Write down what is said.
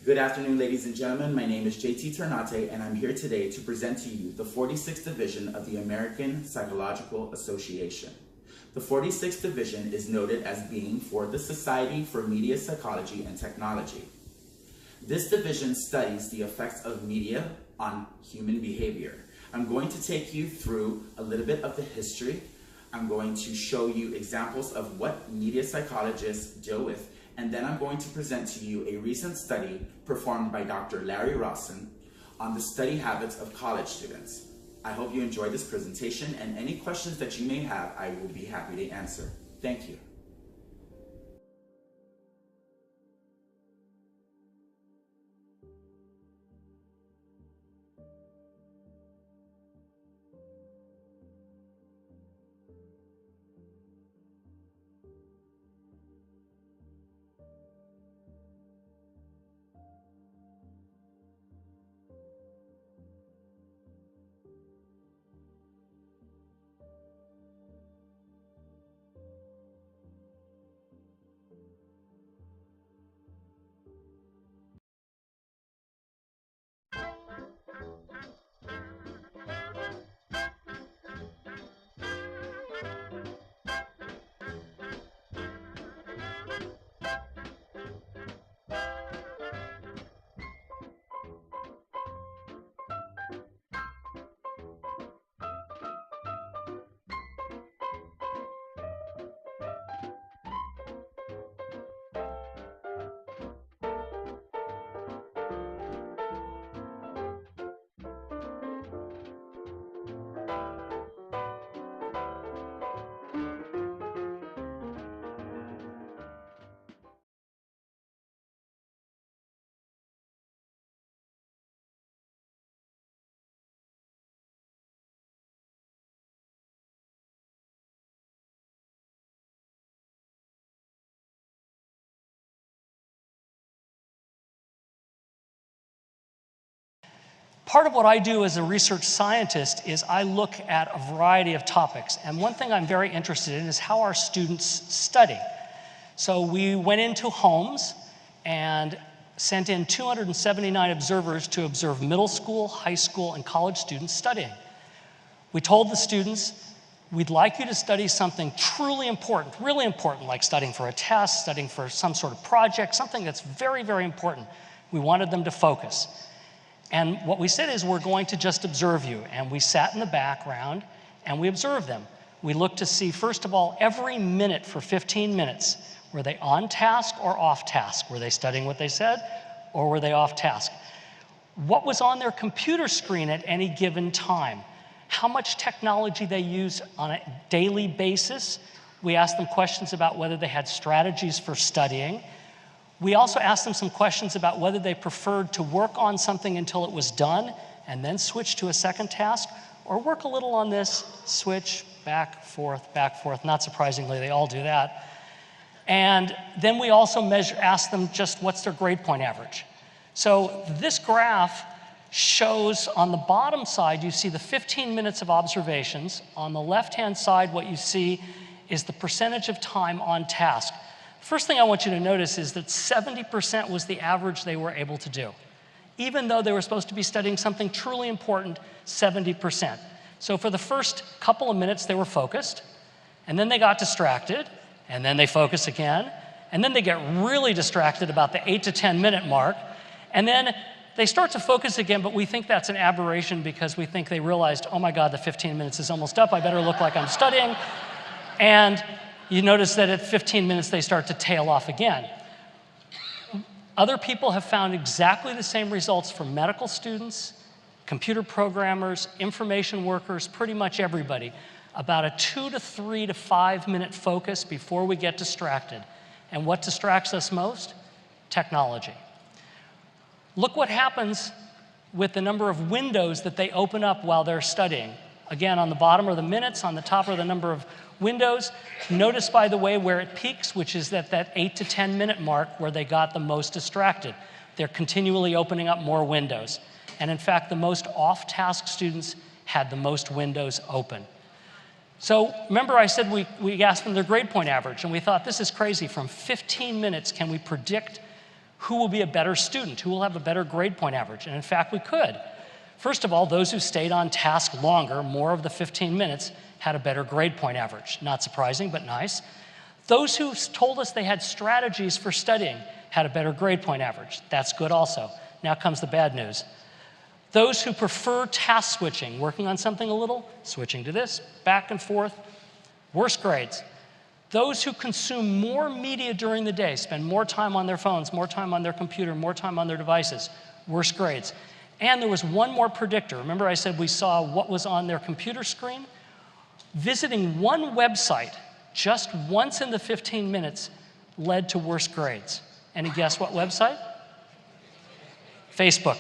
Good afternoon, ladies and gentlemen. My name is JT Ternate, and I'm here today to present to you the 46th Division of the American Psychological Association. The 46th Division is noted as being for the Society for Media Psychology and Technology. This division studies the effects of media on human behavior. I'm going to take you through a little bit of the history. I'm going to show you examples of what media psychologists deal with, and then I'm going to present to you a recent study performed by Dr. Larry Rawson on the study habits of college students. I hope you enjoyed this presentation, and any questions that you may have, I will be happy to answer. Thank you. Part of what I do as a research scientist is I look at a variety of topics. And one thing I'm very interested in is how our students study. So we went into homes and sent in 279 observers to observe middle school, high school, and college students studying. We told the students, we'd like you to study something truly important, really important, like studying for a test, studying for some sort of project, something that's very, very important. We wanted them to focus. And what we said is, we're going to just observe you. And we sat in the background and we observed them. We looked to see, first of all, every minute for 15 minutes, were they on task or off task? Were they studying what they said, or were they off task? What was on their computer screen at any given time? How much technology they use on a daily basis? We asked them questions about whether they had strategies for studying. We also asked them some questions about whether they preferred to work on something until it was done and then switch to a second task, or work a little on this, switch, back, forth, not surprisingly, they all do that. And then we also asked them just what's their grade point average. So this graph shows, on the bottom side, you see the 15 minutes of observations. On the left-hand side, what you see is the percentage of time on task. First thing I want you to notice is that 70% was the average they were able to do. Even though they were supposed to be studying something truly important, 70%. So for the first couple of minutes, they were focused, and then they got distracted, and then they focus again, and then they get really distracted about the 8 to 10 minute mark, and then they start to focus again, but we think that's an aberration because we think they realized, oh my God, the 15 minutes is almost up, I better look like I'm studying. And you notice that at 15 minutes, they start to tail off again. Other people have found exactly the same results for medical students, computer programmers, information workers, pretty much everybody. About a 2 to 3 to 5 minute focus before we get distracted. And what distracts us most? Technology. Look what happens with the number of windows that they open up while they're studying. Again, on the bottom are the minutes, on the top are the number of windows. Notice, by the way, where it peaks, which is at that 8 to 10 minute mark where they got the most distracted. They're continually opening up more windows. And in fact, the most off-task students had the most windows open. So remember I said we asked them their grade point average, and we thought, this is crazy. From 15 minutes, can we predict who will be a better student, who will have a better grade point average. And in fact, we could. First of all, those who stayed on task longer, more of the 15 minutes, had a better grade point average. Not surprising, but nice. Those who told us they had strategies for studying had a better grade point average. That's good also. Now comes the bad news. Those who prefer task switching, working on something a little, switching to this, back and forth, worse grades. Those who consume more media during the day, spend more time on their phones, more time on their computer, more time on their devices, worse grades. And there was one more predictor. Remember I said we saw what was on their computer screen? Visiting one website just once in the 15 minutes led to worse grades. Any guess what website? Facebook.